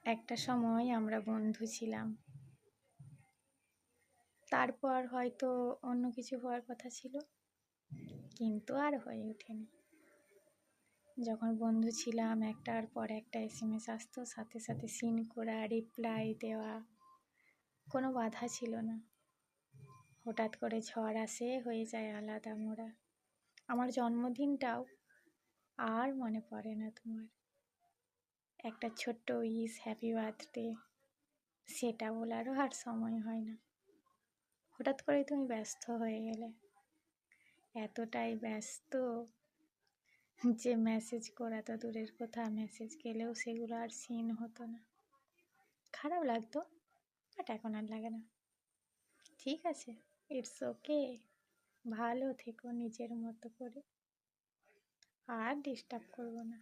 একটা সময় আমরা বন্ধু ছিলাম, তারপর হয়তো অন্য কিছু হওয়ার কথা ছিল, কিন্তু আর হয়ে ওঠেনি। যখন বন্ধু ছিলাম একটার পর একটা SMS আসতো, সাথে সাথে সিন করা, রিপ্লাই দেওয়া, কোনো বাধা ছিল না। হঠাৎ করে ঝড় আসে, হয়ে যায় আলাদা মোড়া। আমার জন্মদিনটাও আর মনে পড়ে না তোমার। একটা ছোট্ট উইশ, হ্যাপি বার্থডে, সেটা বলারও আর সময় হয় না। হঠাৎ করে তুমি ব্যস্ত হয়ে গেলে, এতটাই ব্যস্ত যে মেসেজ করা তো দূরের কথা, মেসেজ গেলেও সেগুলো আর সিন হতো না। খারাপ লাগতো, বাট এখন আর লাগে না। ঠিক আছে, ইটস ওকে। ভালো থেকো নিজের মতো করে, আর ডিস্টার্ব করবো না।